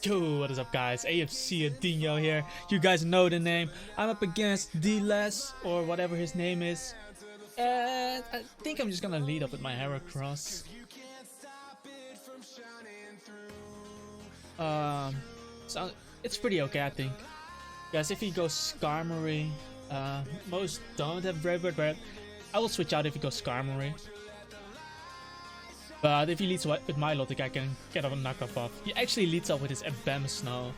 Yo, what is up guys? AFC Adinho here. You guys know the name. I'm up against D-Less or whatever his name is. And I think I'm just gonna lead up with my Heracross. So it's pretty okay, I think. Guys, if he goes Skarmory, most don't have Brave Bird, but I will switch out if he goes Skarmory. But if he leads with my Logic, I can get a knockoff off. He actually leads up with his Snow,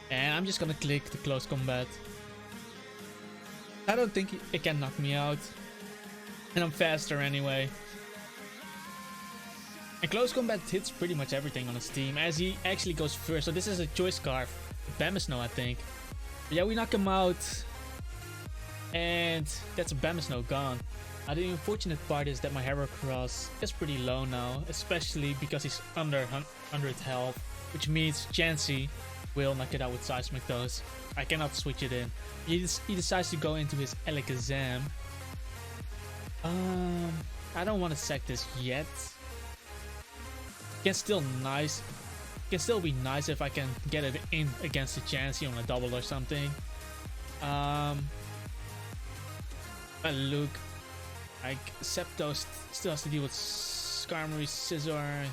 and I'm just gonna click the close combat. I don't think it can knock me out, and I'm faster anyway. And close combat hits pretty much everything on his team, as he actually goes first. So this is a Choice Scarf, Snow, I think. But yeah, we knock him out, and that's a Snow gone. The unfortunate part is that my Heracross is pretty low now, especially because he's under 100 health, which means Chansey will knock it out with Seismic Dose. I cannot switch it in. He decides to go into his Alakazam. I don't want to sack this yet. Can still be nice if I can get it in against the Chansey on a double or something. Look. Like, Zapdos still has to deal with Skarmory, Scizor,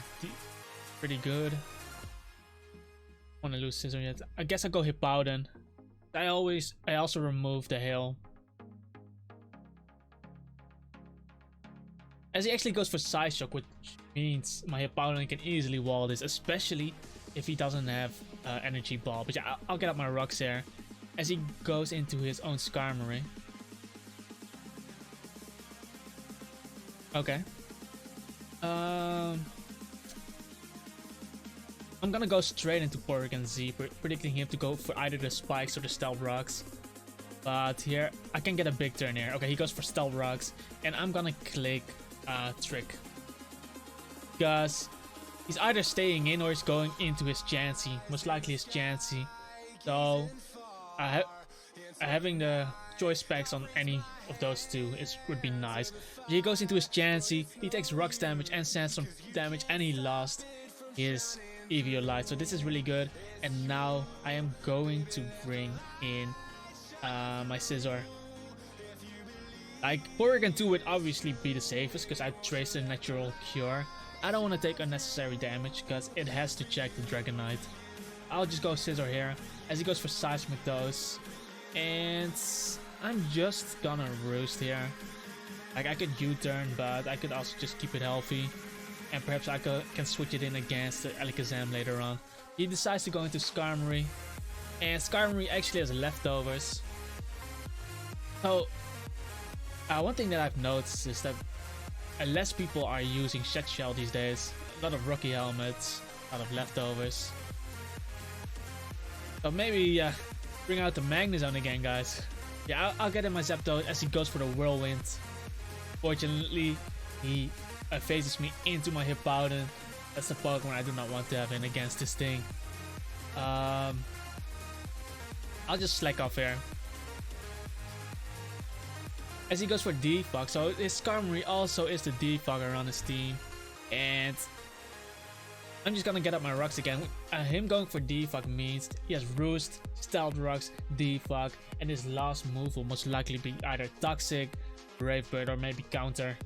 pretty good. Wanna lose Scizor yet? I guess I'll go Hippowdon. I also remove the Hail. As he actually goes for Side Shock, which means my Hippowdon can easily wall this, especially if he doesn't have Energy Ball. But yeah, I'll get up my rocks here. As he goes into his own Skarmory. Okay. I'm gonna go straight into Pokeone Z, predicting him to go for either the Spikes or the Stealth Rocks. But here, I can get a big turn here. Okay, he goes for Stealth Rocks, and I'm gonna click Trick. Because he's either staying in or he's going into his Chansey. Most likely his Chansey. So, having the choice specs on any of those two would be nice. He goes into his Chansey, he takes rocks damage and sandstorm damage, and he lost his Eviolite. So this is really good. And now I am going to bring in my Scizor. Like, Porygon 2 would obviously be the safest because I traced a natural cure. I don't want to take unnecessary damage because it has to check the Dragonite. I'll just go Scizor here as he goes for Seismic Dose. And I'm just gonna Roost here. Like, I could U-turn, but I could also just keep it healthy. And perhaps I can switch it in against the Alakazam later on. He decides to go into Skarmory. And Skarmory actually has leftovers. So, one thing that I've noticed is that less people are using Shed Shell these days. A lot of Rocky Helmets, a lot of leftovers. So maybe bring out the Magnezone again, guys. Yeah, I'll get in my Zapdos as he goes for the Whirlwind. Fortunately, he phases me into my Hippowdon. That's the Pokemon I do not want to have in against this thing. I'll just slack off here. As he goes for Defog, so his Skarmory also is the Defogger on his team. And I'm just gonna get up my rocks again. Him going for Defog means he has Roost, Stealth Rocks, Defog, and his last move will most likely be either Toxic, Brave Bird, or maybe Counter.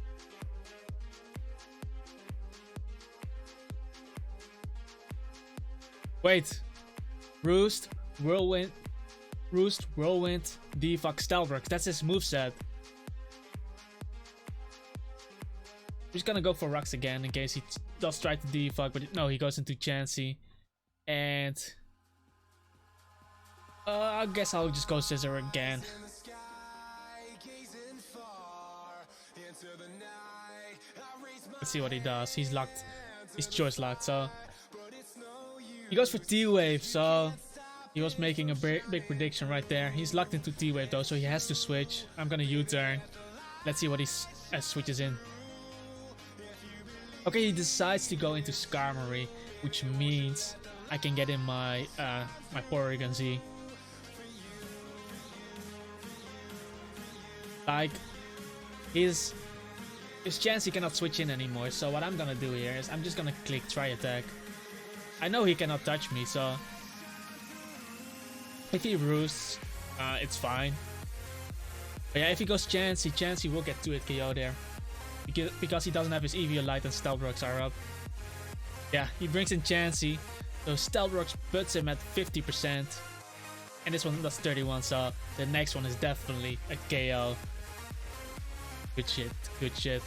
Wait, Roost, Whirlwind, Defog, Stealth Rocks. That's his moveset. I'm just gonna go for Rocks again in case he does try to defog, but no, he goes into Chansey. And I guess I'll just go Scizor again. Let's see what he does. He's locked. He's choice locked, so he goes for T-Wave. So he was making a big prediction right there. He's locked into T-Wave though, so he has to switch. I'm gonna U-turn. Let's see what he switches in. Okay, he decides to go into Skarmory, which means I can get in my my Porygon Z. Like, his Chansey cannot switch in anymore, so what I'm gonna do here is I'm just gonna click Try Attack. I know he cannot touch me, so If he roosts, it's fine. But yeah, if he goes Chansey will get 2-hit KO there. Because he doesn't have his EV Light and Stealth Rocks are up. Yeah, he brings in Chansey. So Stealth Rocks puts him at 50%. And this one does 31, so the next one is definitely a KO. Good shit, good shit.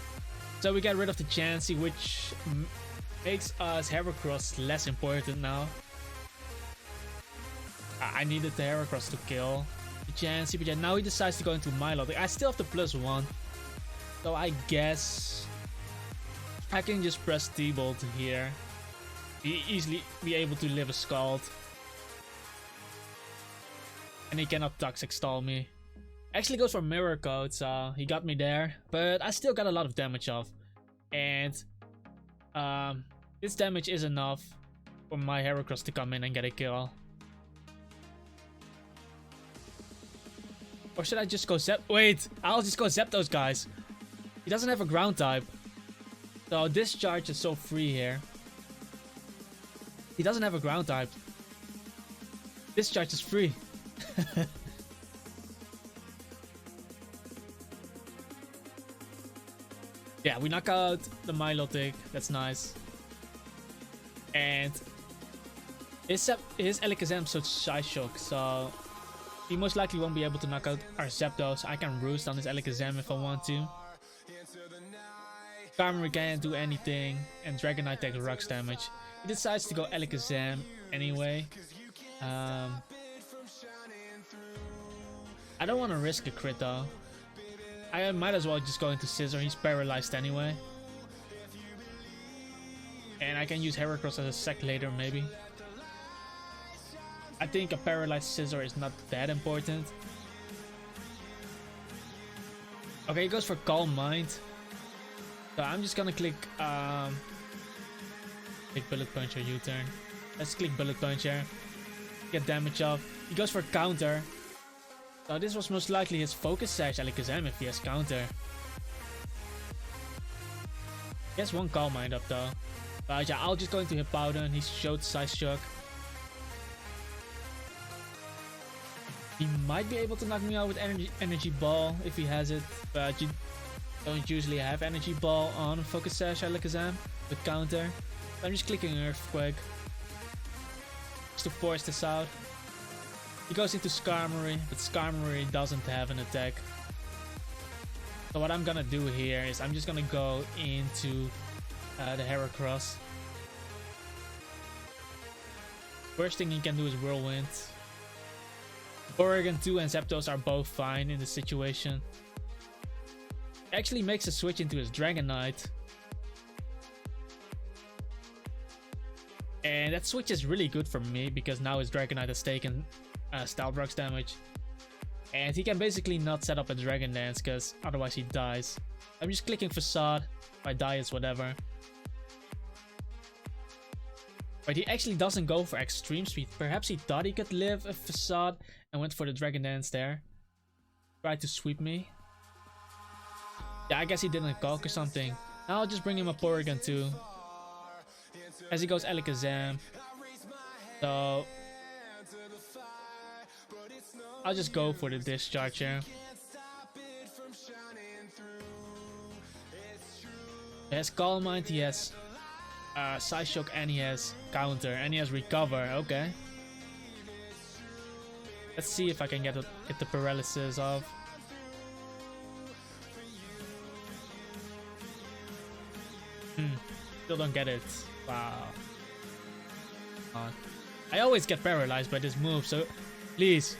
So we get rid of the Chansey, which makes us Heracross less important now. I needed the Heracross to kill the Chansey, but yeah, now he decides to go into Milotic. I still have the +1, so I guess I can just press T-Bolt here. Easily be able to live a Scald. And he cannot Toxic Stall me. Actually goes for Mirror Coat, so he got me there. But I still got a lot of damage off. And this damage is enough for my Heracross to come in and get a kill. Or should I just go Zap? Wait, I'll just go Zapdos, guys. He doesn't have a ground type. So Discharge is so free here. He doesn't have a ground type. Discharge is free. Yeah, we knock out the Milotic. That's nice. And his Alakazam such Side Shock, so he most likely won't be able to knock out our Zapdos. I can roost on his Alakazam if I want to. Skarmory can't do anything, and Dragonite takes rocks damage. He decides to go Alakazam anyway. I don't want to risk a crit though. I might as well just go into Scizor. He's paralyzed anyway. And I can use Heracross as a sec later maybe. I think a paralyzed Scizor is not that important. Okay, he goes for Calm Mind. So I'm just gonna click Bullet Punch or U-turn. Let's click Bullet Punch here. Get damage off. He goes for Counter. So this was most likely his Focus Sash Alakazam if he has Counter. He has one Calm Mind up though. But yeah, I'll just go into Hippowdon. He showed Side Shock. He might be able to knock me out with Energy Ball if he has it. But you don't usually have Energy Ball on Focus Sash Alakazam with Counter. So I'm just clicking Earthquake just to force this out. He goes into Skarmory, but Skarmory doesn't have an attack. So what I'm gonna do here is I'm just gonna go into the Heracross. First thing he can do is Whirlwind. Porygon 2 and Zapdos are both fine in this situation. He actually makes a switch into his Dragonite. And that switch is really good for me because now his Dragonite has taken Stealth Rocks damage. And he can basically not set up a Dragon Dance because otherwise he dies. I'm just clicking Facade. If I die, it's whatever. But he actually doesn't go for Extreme Speed. Perhaps he thought he could live a Facade and went for the Dragon Dance there. Tried to sweep me. Yeah, I guess he didn't calc or something. Now I'll just bring him a Porygon 2. As he goes Alakazam. So I'll just go for the Discharge here. He has Calm Mind, he has Side Shock, and he has Counter, and he has Recover. Okay. Let's see if I can get the paralysis off. Still don't get it. Wow. I always get paralyzed by this move, so please.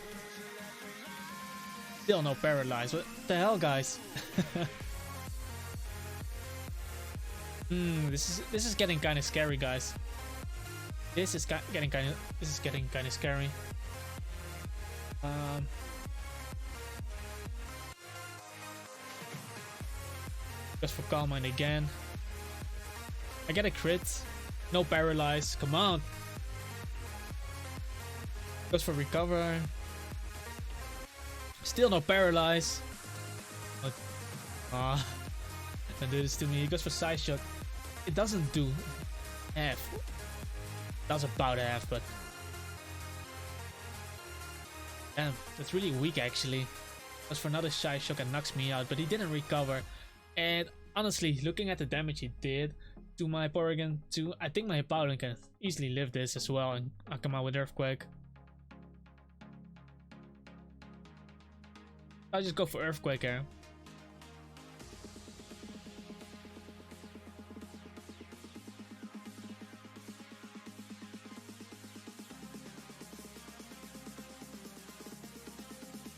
Still no paralyzed. What the hell, guys? This is getting kind of scary, guys. This is getting kind of scary. Goes for Calm Mind again. I get a crit. No paralyze. Come on. Goes for Recover. Still no paralyze. Don't do this to me. He goes for Side Shock. It doesn't do half. That's about half, but Damn, that's really weak actually. As for another Shy Shock and knocks me out, but he didn't recover. And honestly, looking at the damage he did to my Porygon 2, I think my Hippowdon can easily live this as well and I'll come out with Earthquake. I'll just go for Earthquake here.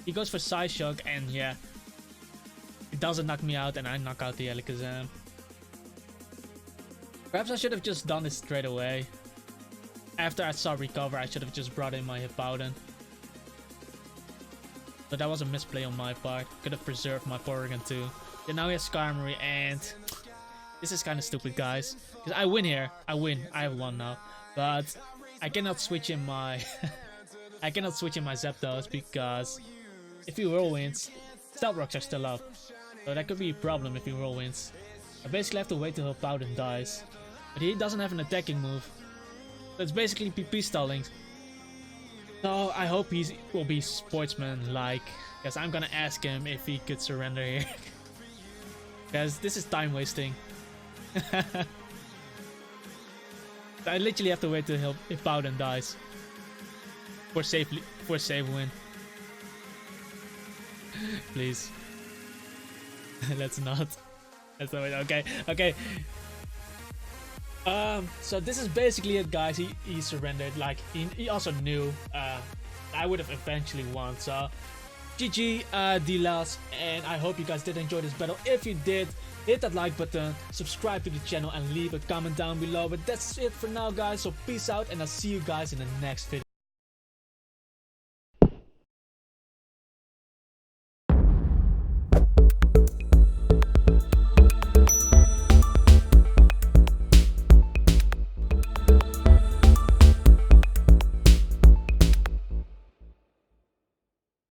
He goes for Side Shock and yeah, it doesn't knock me out and I knock out the Alakazam. Perhaps I should have just done this straight away. After I saw recover, I should have just brought in my Hippowdon. But that was a misplay on my part. Could have preserved my Porygon too. And now he has Skarmory and this is kind of stupid, guys. Because I win here. I win. I have won now. But I cannot switch in my I cannot switch in my Zapdos because if he whirlwinds, Stealth Rocks are still up. So that could be a problem if he whirlwinds. I basically have to wait till Hippowdon dies. But he doesn't have an attacking move. So it's basically PP stalling. So I hope he will be sportsman-like. Because I'm gonna ask him if he could surrender here. Because this is time wasting. I literally have to wait till Hippowdon dies. For safe win. Please. Let's not. Let's not wait. Okay. So this is basically it, guys. He surrendered. Like he also knew I would have eventually won. So GG, D-Loss, and I hope you guys did enjoy this battle. If you did, hit that like button, subscribe to the channel, and leave a comment down below. But that's it for now, guys. So peace out, and I'll see you guys in the next video.